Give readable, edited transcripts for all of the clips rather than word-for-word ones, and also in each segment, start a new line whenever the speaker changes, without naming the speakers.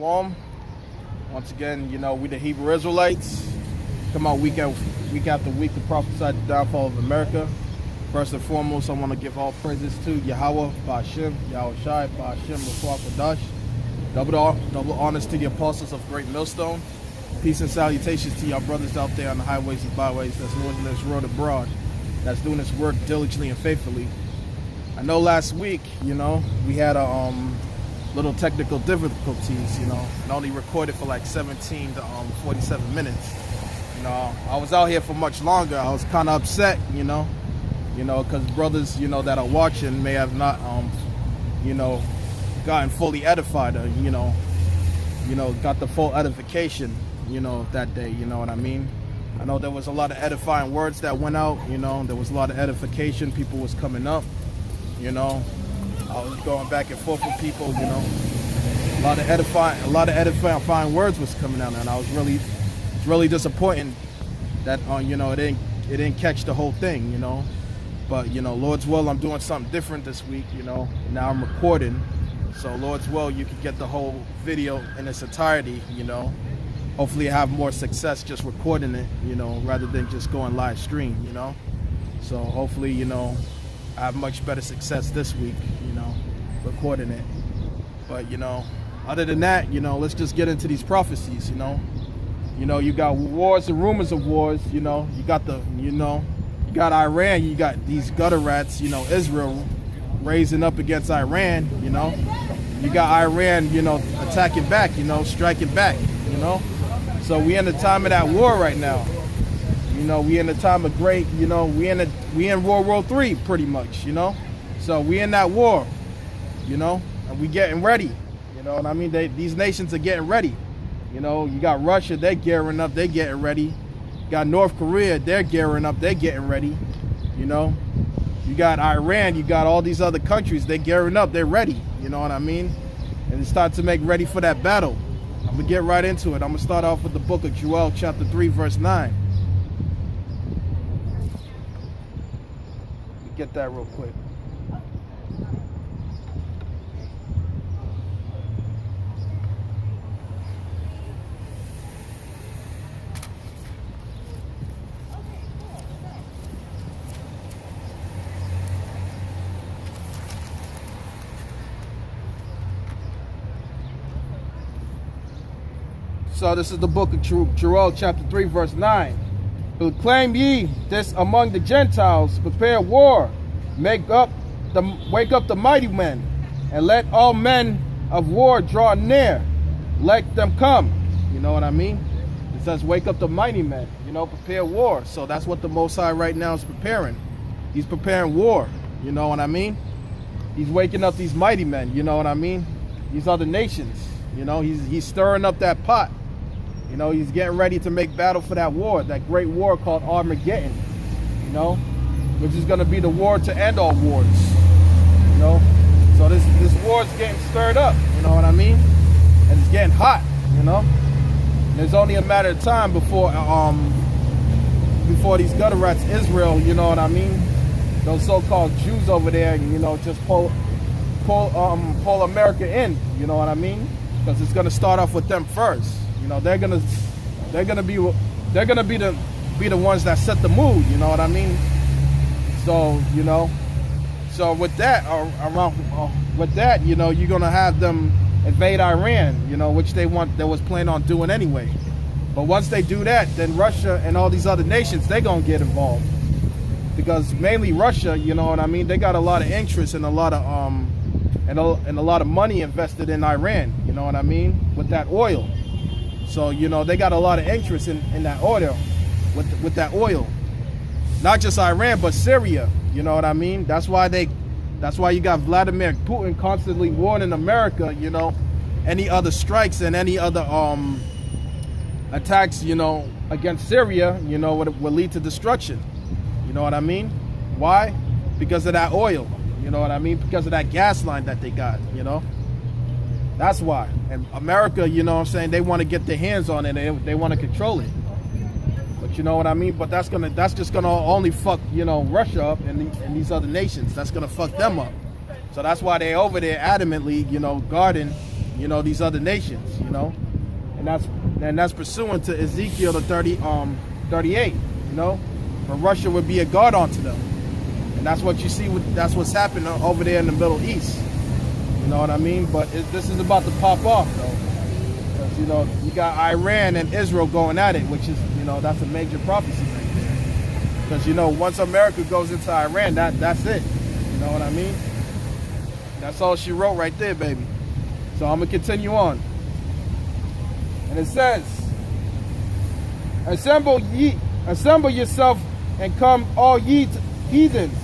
Shalom. Once again, we the Hebrew Israelites. Come out week after week to prophesy the downfall of America. First and foremost, I want to give all praises to Yahweh, Ba'ashem, Yahweh Shai, Ba'ashem, Rafah Kodash. Double honors to the apostles of Great Millstone. Peace and salutations to y'all brothers out there on the highways and byways that's doing this road abroad, that's doing this work diligently and faithfully. I know last week, we had a little technical difficulties, and only recorded for like 17 to 47 minutes. I was out here for much longer. I was kind of upset, because brothers, that are watching may have not, gotten fully edified or, got the full edification, that day, you know what I mean? I know there was a lot of edifying words that went out, there was a lot of edification. People was coming up, I was going back and forth with people, a lot of edifying words was coming out, and I was really disappointed that it didn't catch the whole thing, But Lord's will, I'm doing something different this week, Now I'm recording, so Lord's will, you can get the whole video in its entirety, Hopefully I have more success just recording it, rather than just going live stream, So hopefully, I have much better success this week, recording it. But, other than that, let's just get into these prophecies, you got wars and rumors of wars, you got you got Iran, you got these gutter rats, Israel raising up against Iran, you got Iran, attacking back, striking back, So we in the time of that war right now. We in the time of great, we in World War III pretty much, So we in that war, and we getting ready, you know what I mean? These nations are getting ready. You got Russia, they're gearing up, they're getting ready. You got North Korea, they're gearing up, they're getting ready, You got Iran, you got all these other countries, they're gearing up, they're ready, you know what I mean? And it's time to make ready for that battle. I'm gonna get right into it. I'm gonna start off with the book of Joel, chapter 3, verse 9. Get that real quick. So this is the book of Joel, chapter 3, verse 9. Proclaim ye this among the Gentiles, prepare war, wake up the mighty men, and let all men of war draw near. Let them come. You know what I mean? It says wake up the mighty men, prepare war. So that's what the Most High right now is preparing. He's preparing war, you know what I mean? He's waking up these mighty men, you know what I mean? These other nations, he's stirring up that pot. He's getting ready to make battle for that war, that great war called Armageddon, which is going to be the war to end all wars, So this war is getting stirred up, you know what I mean? And it's getting hot, And there's only a matter of time before these gutter rats, Israel, you know what I mean? Those so-called Jews over there, just pull America in, you know what I mean? Because it's going to start off with them first. They're gonna be the ones that set the mood. You know what I mean? So so with that you're gonna have them invade Iran. Which they was planning on doing anyway. But once they do that, then Russia and all these other nations, they're gonna get involved, because mainly Russia, you know what I mean? They got a lot of interest and a lot of and a lot of money invested in Iran. You know what I mean? With that oil. So, they got a lot of interest in that oil, with that oil. Not just Iran, but Syria, you know what I mean? That's why you got Vladimir Putin constantly warning America, any other strikes and any other attacks, against Syria, will lead to destruction. You know what I mean? Why? Because of that oil, you know what I mean? Because of that gas line that they got, That's why. And America, they want to get their hands on it. They want to control it. But you know what I mean? But that's just gonna only fuck, Russia up and these other nations. That's gonna fuck them up. So that's why they over there adamantly, guarding, you know, these other nations, you know, and that's pursuant to Ezekiel the 38, you know, where Russia would be a guard onto them, and that's what you see. That's what's happening over there in the Middle East. You know what I mean? But this is about to pop off, though, because you know you got Iran and Israel going at it, which is, you know, that's a major prophecy right there. Because you know once America goes into Iran, that's it. You know what I mean? That's all she wrote right there, baby. So I'm gonna continue on, and it says, assemble yourself and come, all ye heathens,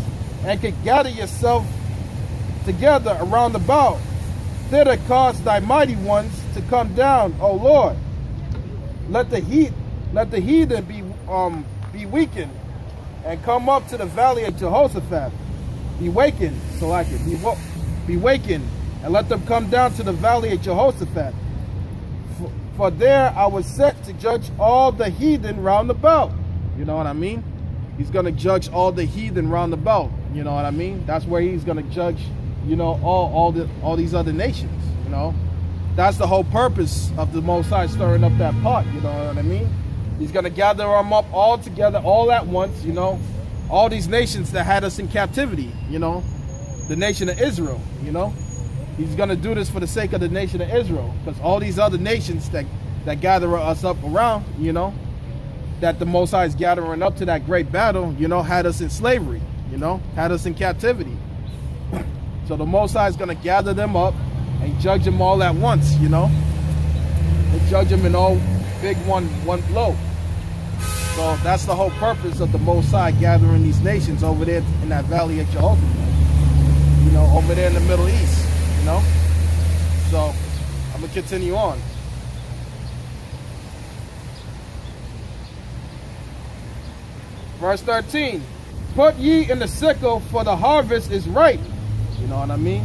and can gather yourself together around about. Thither cause thy mighty ones to come down, O Lord. Let the heathen be weakened, and come up to the valley of Jehoshaphat. Be wakened, so I can be wakened, and let them come down to the valley of Jehoshaphat. For there I was set to judge all the heathen round about. You know what I mean? He's going to judge all the heathen round about. You know what I mean? That's where he's going to judge, you know, all these other nations. You know, that's the whole purpose of the Most High stirring up that pot. You know what I mean? He's going to gather them up all together, all at once. You know, all these nations that had us in captivity. You know, the nation of Israel. You know, he's going to do this for the sake of the nation of Israel, because all these other nations that gather us up around, you know, that the Most High is gathering up to that great battle, you know, had us in slavery, you know, had us in captivity. So the Most High is going to gather them up and judge them all at once, you know, and judge them in all big one blow. So that's the whole purpose of the Most High gathering these nations over there in that valley of Jehoshaphat, you know, over there in the Middle East, you know. So I'm going to continue on. Verse 13, put ye in the sickle, for the harvest is ripe. You know what I mean?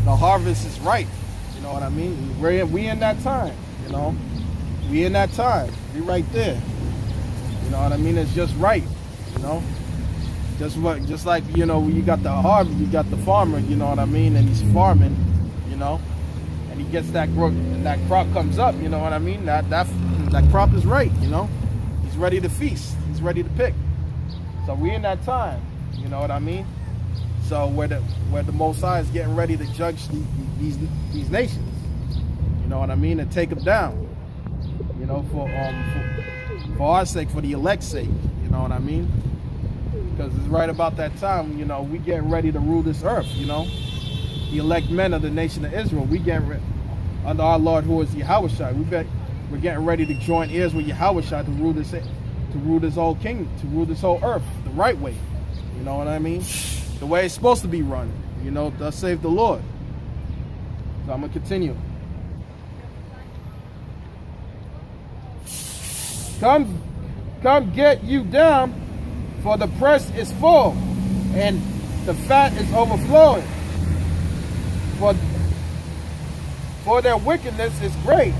The harvest is ripe. You know what I mean? We in that time, you know? We in that time. We right there. You know what I mean? It's just right, you know? Just like, you know, you got the harvest, you got the farmer, you know what I mean? And he's farming, you know? And he gets that growth, and that crop comes up, you know what I mean? That crop is right, you know? He's ready to feast. He's ready to pick. So we in that time, you know what I mean? So where the Most High is getting ready to judge these nations, you know what I mean, and take them down, you know, for our sake, for the elect's sake, you know what I mean? Because it's right about that time, you know, we getting ready to rule this earth, you know, the elect men of the nation of Israel. We getting under our Lord, who is Yahushua. We're getting ready to join ears with Yahushua to rule this whole kingdom, to rule this whole earth the right way. You know what I mean? The way it's supposed to be run. You know, thus save the Lord. So I'm going to continue. Come get you down, for the press is full, and the fat is overflowing. For their wickedness is great.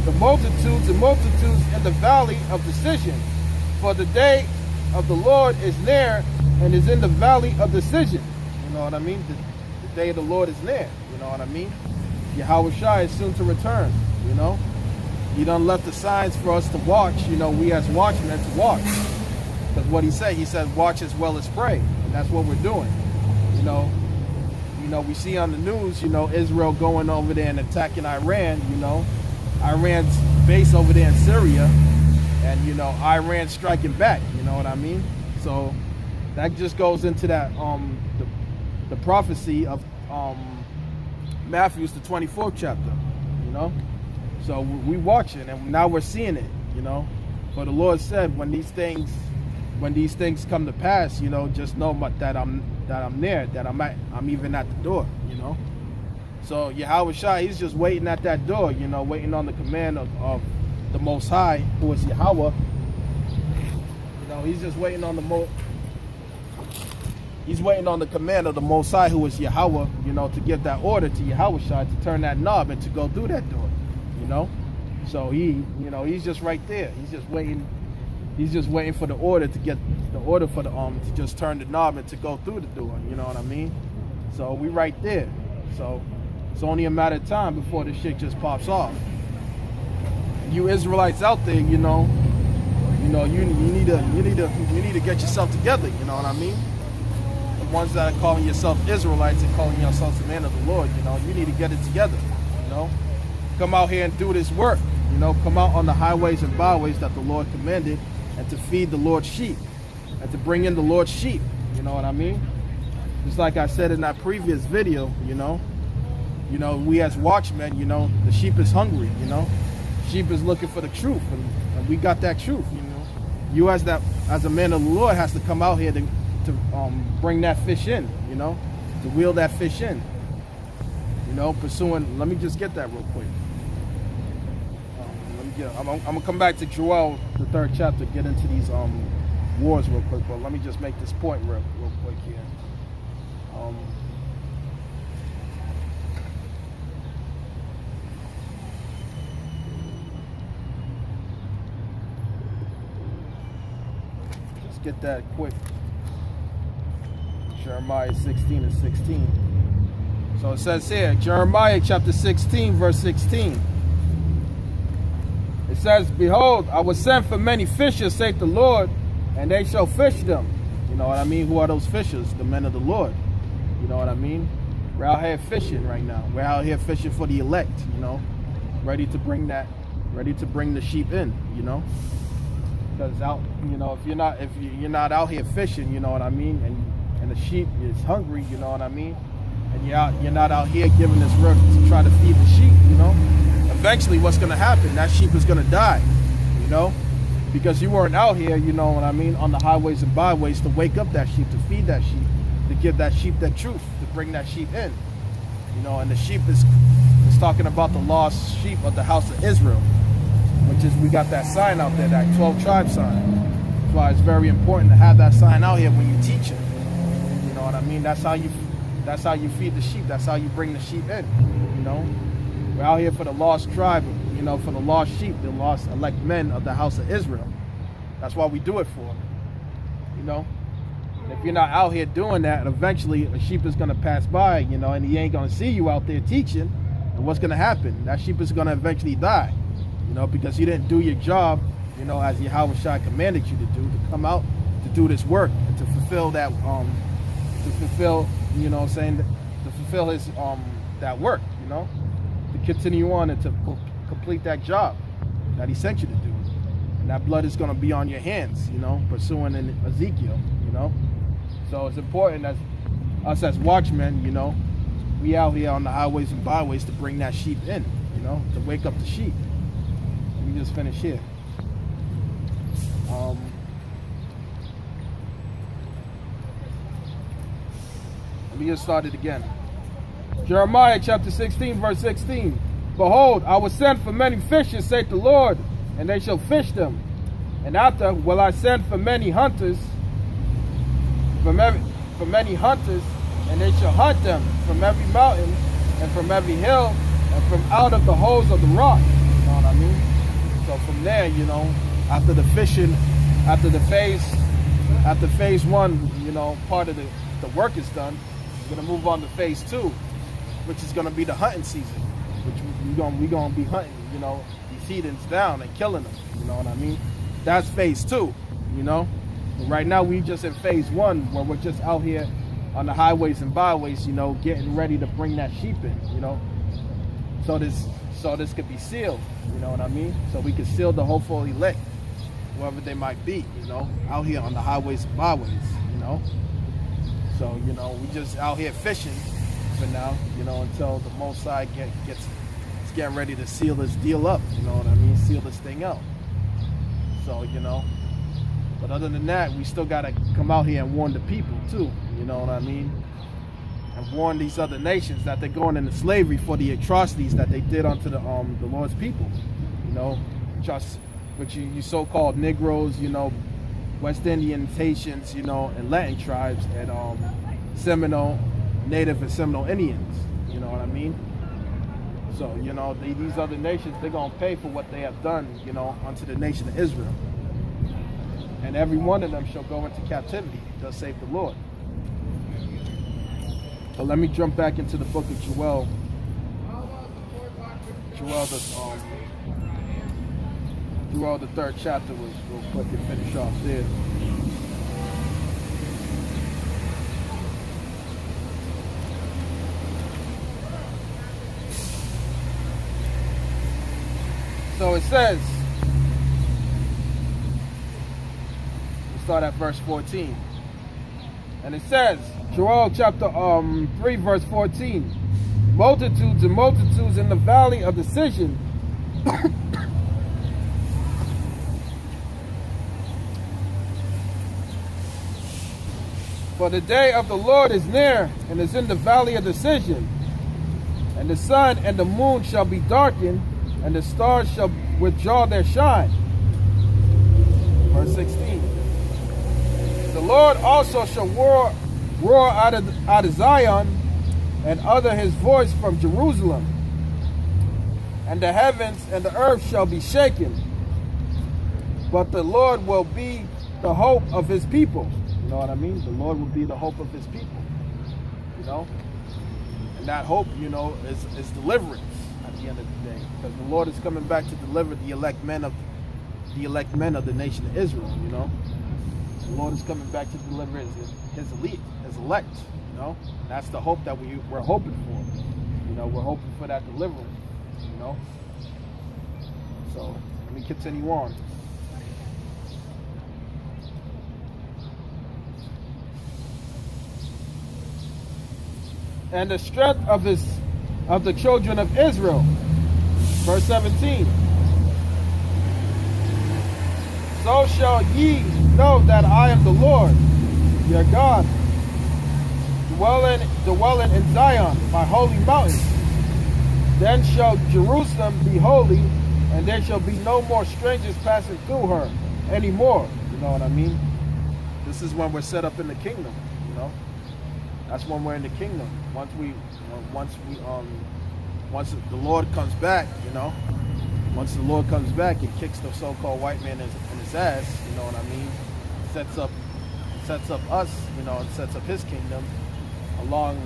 The multitudes and multitudes in the valley of decision. For the day of the Lord is near, and is in the valley of decision. You know what I mean? The day of the Lord is near. You know what I mean? Yahushua is soon to return. You know? He done left the signs for us to watch. You know, we as watchmen to watch. Because what he said, watch as well as pray. And that's what we're doing. You know, we see on the news, you know, Israel going over there and attacking Iran, you know. Iran's base over there in Syria, and you know, Iran striking back, you know what I mean? So that just goes into that the prophecy of Matthew's the 24th chapter, you know. So we watching, and now we're seeing it, you know. For the Lord said, when these things come to pass, you know, just know that I'm there, that I'm even at the door, you know. So Yahushua, he's just waiting at that door, you know, waiting on the command of the Most High, who is Yahweh. You know, he's just waiting on he's waiting on the command of the Most High, who is Yahweh, you know, to give that order to Yahushua to turn that knob and to go through that door, you know. So he's just right there. He's just waiting. He's just waiting for the order to get the order for the to just turn the knob and to go through the door. You know what I mean? So we right there. So It's only a matter of time before this shit just pops off. You Israelites out there, you need to get yourself together. You know what I mean? The ones that are calling yourself Israelites and calling yourselves the man of the Lord, you need to get it together. Come out here and do this work. Come out on the highways and byways that the Lord commanded, and to feed the Lord's sheep, and to bring in the Lord's sheep. You know what I mean? Just like I said in that previous video, we as watchmen, the sheep is hungry. Sheep is looking for the truth, and we got that truth. You as a man of the Lord has to come out here to bring that fish in. To wheel that fish in. Pursuing. Let me just get that real quick. I'm gonna come back to Joel, the 3rd chapter, get into these wars real quick. But let me just make this point real quick here. Just get that quick. Jeremiah 16 and 16. So it says here, Jeremiah chapter 16, verse 16. It says, behold, I will send for many fishers, saith the Lord, and they shall fish them. You know what I mean? Who are those fishers? The men of the Lord. You know what I mean? We're out here fishing right now. We're out here fishing for the elect, ready to bring the sheep in, Because out, if you're not out here fishing, you know what I mean, and the sheep is hungry, you know what I mean, and you're not out here giving this work to try to feed the sheep, eventually what's going to happen, that sheep is going to die, because you weren't out here, you know what I mean, on the highways and byways to wake up that sheep, to feed that sheep, to give that sheep that truth, to bring that sheep in, and the sheep is talking about the lost sheep of the house of Israel, which is, we got that sign out there, that 12 tribe sign. That's why it's very important to have that sign out here when you teach it. You know what I mean? That's how you feed the sheep. That's how you bring the sheep in. We're out here for the lost tribe, for the lost sheep, the lost elect men of the house of Israel. That's why we do it for them. And if you're not out here doing that, eventually a sheep is going to pass by, and he ain't going to see you out there teaching. And what's going to happen? That sheep is going to eventually die, because you didn't do your job, as Yahweh Shai commanded you to do, to come out to do this work and to fulfill that, to fulfill his that work, to continue on and to complete that job that he sent you to do. And that blood is going to be on your hands, pursuing in Ezekiel, So it's important as us as watchmen, we out here on the highways and byways to bring that sheep in, to wake up the sheep. Let me just finish here. Let me get started again. Jeremiah chapter 16, verse 16. Behold, I will send for many fishers, saith the Lord, and they shall fish them. And after will I send for many hunters, for many hunters, and they shall hunt them from every mountain and from every hill and from out of the holes of the rock. You know what I mean? So from there, after the fishing, after phase 1, part of the work is done, we're gonna move on to phase 2, which is gonna be the hunting season, which we're gonna be hunting, these heathens down and killing them. You know what I mean? That's phase 2. But right now we just in phase 1, where we're just out here on the highways and byways, getting ready to bring that sheep in, so this could be sealed, you know what I mean? So we can seal the hopeful elect, whoever they might be, out here on the highways and byways, So, we just out here fishing for now, until the Most High gets getting ready to seal this deal up, you know what I mean? Seal this thing out. So, but other than that, we still got to come out here and warn the people too, you know what I mean? And warn these other nations that they're going into slavery for the atrocities that they did unto the Lord's people, just which you so-called Negroes, West Indian, Haitians, and Latin tribes, and Seminole, Native and Seminole Indians, you know what I mean? So, these other nations, they're going to pay for what they have done, unto the nation of Israel. And every one of them shall go into captivity, thus save the Lord. But let me jump back into the book of Joel, Joel the 3rd chapter was real quick and finish off there. So it says, we start at verse 14. And it says, Joel chapter 3 verse 14, multitudes and multitudes in the valley of decision for the day of the Lord is near and is in the valley of decision, and the sun and the moon shall be darkened, and the stars shall withdraw their shine. Verse 16. The Lord also shall roar out of Zion, and utter his voice from Jerusalem. And the heavens and the earth shall be shaken. But the Lord will be the hope of his people. You know what I mean? The Lord will be the hope of his people. You know? And that hope, you know, is deliverance at the end of the day. Because the Lord is coming back to deliver the elect men of the nation of Israel, you know? The Lord is coming back to deliver his elect, you know? And that's the hope that we're hoping for. You know, we're hoping for that deliverance, you know? So, let me continue on. And the strength of the children of Israel. Verse 17. So shall ye know that I am the Lord, your God, dwelling in Zion, my holy mountain. Then shall Jerusalem be holy, and there shall be no more strangers passing through her anymore. You know what I mean? This is when we're set up in the kingdom, you know? That's when we're in the kingdom. Once the Lord comes back, you know, once the Lord comes back and kicks the so-called white man in his ass, you know what I mean, sets up us, you know, and sets up his kingdom along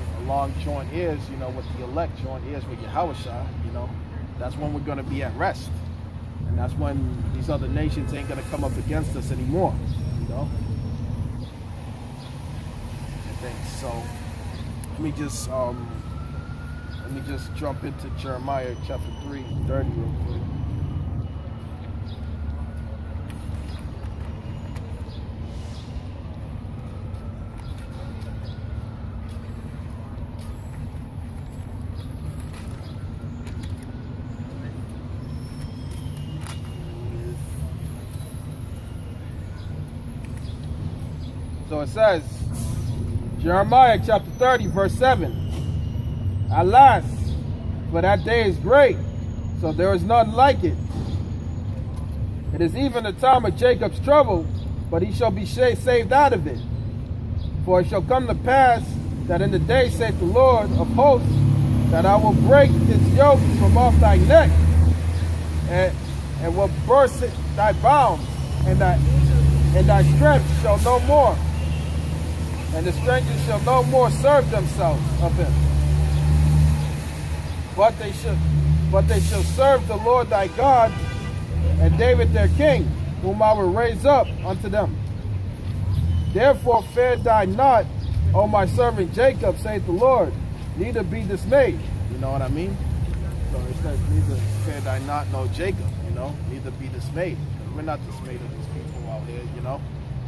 joint ears, you know, with the elect, joint ears with Yahushua, you know, that's when we're going to be at rest. And that's when these other nations ain't going to come up against us anymore, you know. So let me just jump into Jeremiah chapter 3:30 real quick. So it says, Jeremiah chapter 30, verse 7. Alas, for that day is great, so there is none like it. It is even the time of Jacob's trouble, but he shall be saved out of it. For it shall come to pass that in the day, saith the Lord of hosts, that I will break his yoke from off thy neck, and will burst thy bounds, and thy strength shall no more. And the strangers shall no more serve themselves of him. But they shall serve the Lord thy God, and David their king, whom I will raise up unto them. Therefore fear thou not, O my servant Jacob, saith the Lord, neither be dismayed. You know what I mean? So it says, neither fear thou not, no Jacob, you know, neither be dismayed. We're not dismayed of these people out here, you know.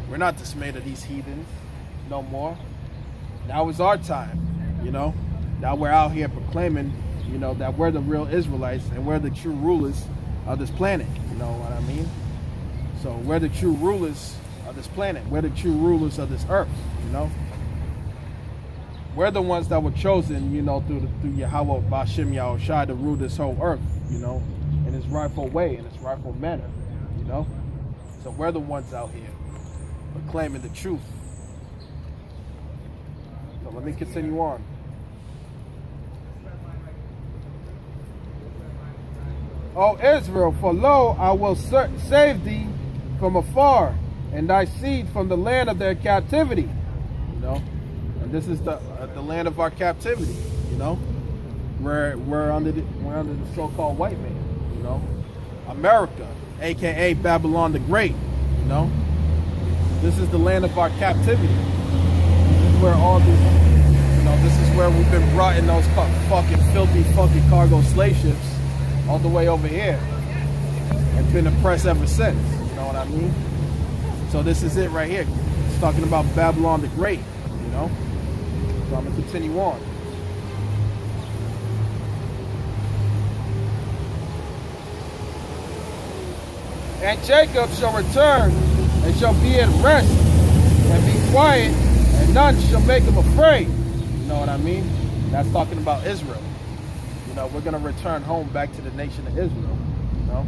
We're not dismayed of these heathens no more. Now is our time, you know. Now we're out here proclaiming, you know, that we're the real Israelites and we're the true rulers of this planet. You know what I mean? So we're the true rulers of this planet. We're the true rulers of this earth, you know. We're the ones that were chosen, you know, through Yahweh Bashim Yahushai to rule this whole earth, you know, in its rightful way, in its rightful manner, you know. So we're the ones out here proclaiming the truth. So let me continue on. O Israel, for lo, I will save thee from afar, and thy seed from the land of their captivity. You know, and this is the land of our captivity. You know, we're under the so-called white man, you know. America, aka Babylon the Great, you know. This is the land of our captivity. This is where all this, you know, this is where we've been brought in those fucking filthy fucking cargo slave ships all the way over here and been oppressed ever since, you know what I mean? So this is it right here. It's talking about Babylon the Great, you know. So I'm gonna continue on. And Jacob shall return and shall be at rest and be quiet, and none shall make him afraid. You know what I mean? That's talking about Israel. You know, we're gonna return home back to the nation of Israel. You know,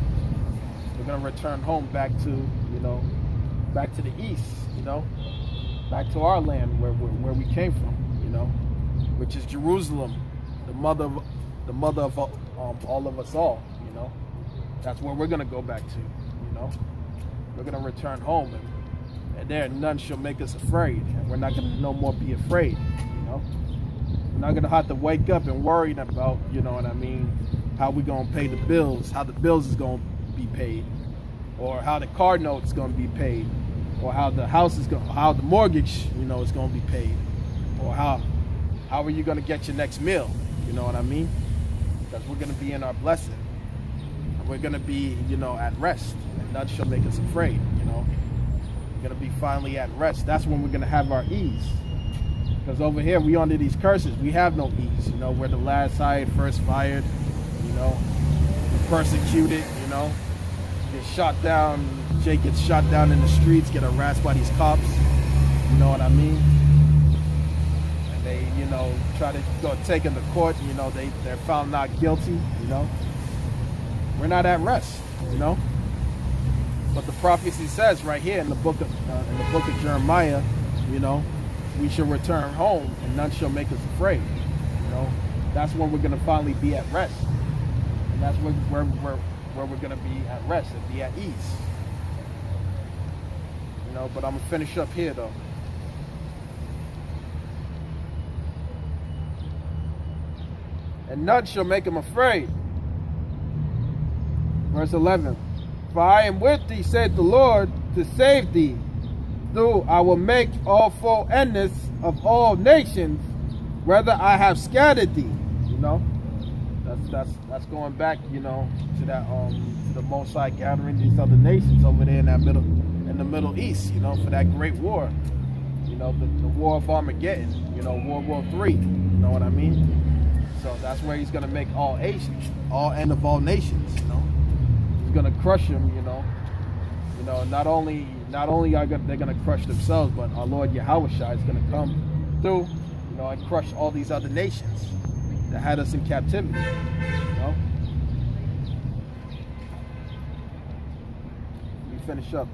we're gonna return home back to, you know, back to the east. You know, back to our land where we came from. You know, which is Jerusalem, the mother of all of us all. You know, that's where we're gonna go back to. You know, we're gonna return home, and there none shall make us afraid, and we're not gonna no more be afraid. You know, we're not gonna have to wake up and worry about, you know what I mean, how we gonna pay the bills, how the bills is gonna be paid, or how the car note's gonna be paid, or how the house is going, how the mortgage, you know, is gonna be paid, or how are you gonna get your next meal? You know what I mean? Because we're gonna be in our blessing. We're gonna be, you know, at rest, and none shall make us afraid. You know, we're gonna be finally at rest. That's when we're gonna have our ease. Because over here, we under these curses, we have no ease. You know, we're the last hired, first fired. You know, persecuted. You know, get shot down. Jake gets shot down in the streets, get harassed by these cops. You know what I mean? And they, you know, try to go take him to court. You know, they're found not guilty. You know. We're not at rest, you know. But the prophecy says right here in the book of Jeremiah, you know, we shall return home and none shall make us afraid. You know, that's when we're gonna finally be at rest, and that's where we're gonna be at rest and be at ease. You know, but I'm gonna finish up here though. And none shall make him afraid. Verse 11, for I am with thee, saith the Lord, to save thee. Though I will make all full endless of all nations, whether I have scattered thee. You know, that's going back, you know, to that to the Most High gathering these other nations over there in the Middle East. You know, for that great war. You know, the war of Armageddon. You know, World War III. You know what I mean? So that's where he's gonna make all end of all nations. You know. He's gonna crush him, you know. You know, not only are they're gonna crush themselves, but our Lord Yahushua is gonna come through, you know, and crush all these other nations that had us in captivity. You know. Let me finish up.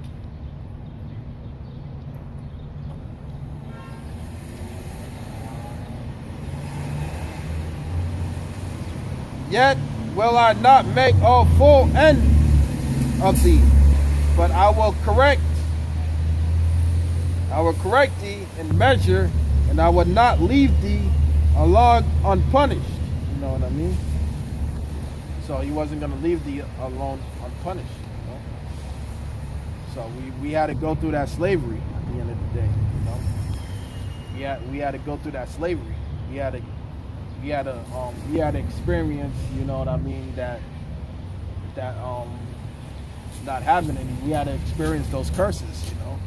Yet will I not make all full end of thee, but I will correct thee in measure, and I will not leave thee alone unpunished. You know what I mean? So he wasn't going to leave thee alone unpunished. You know? So we had to go through that slavery at the end of the day. You know, we had to go through that slavery. We had to experience, you know what I mean, that not having any. We had to experience those curses, you know,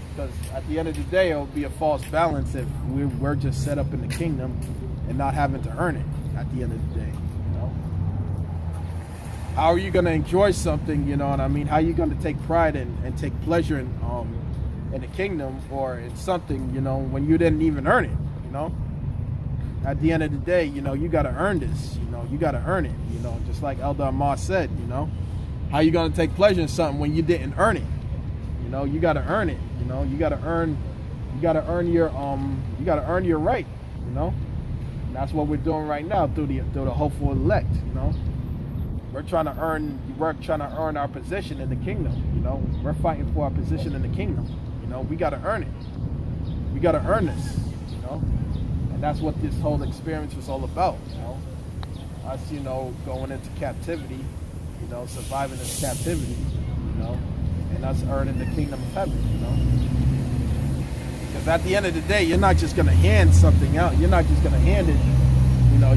because at the end of the day, it would be a false balance if we're just set up in the kingdom and not having to earn it at the end of the day, you know. How are you going to enjoy something, you know what I mean? How are you going to take pride and take pleasure in the kingdom or in something, you know, when you didn't even earn it, you know? At the end of the day, you know, you got to earn this, you know, you got to earn it, you know, just like Elder Amar said, you know. How you going to take pleasure in something when you didn't earn it? You know, you got to earn it, you know. You got to earn your right, you know. And that's what we're doing right now through the hopeful elect, you know. We're trying to earn our position in the kingdom, you know. We're fighting for our position in the kingdom, you know. We got to earn it. We got to earn this, you know. And that's what this whole experience was all about, you know. us, going into captivity, surviving this captivity, and us earning the kingdom of heaven, Because at the end of the day, you're not just going to hand something out. You're not just going to hand it,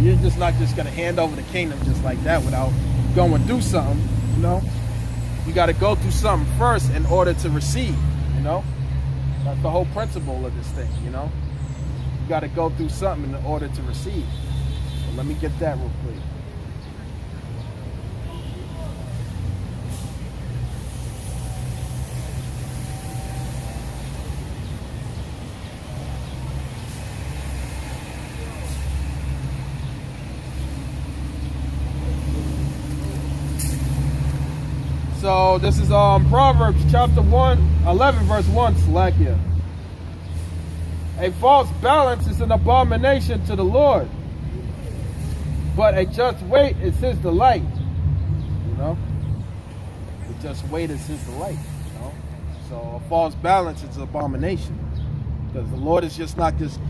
you're just not just going to hand over the kingdom just like that without going through something, You got to go through something first in order to receive, That's the whole principle of this thing, You got to go through something in order to receive. So let me get that real quick. So this is Proverbs chapter 11 verse 1, Salakia. A false balance is an abomination to the Lord, but a just weight is his delight. The just weight is his delight. So a false balance is an abomination, because the Lord is just not just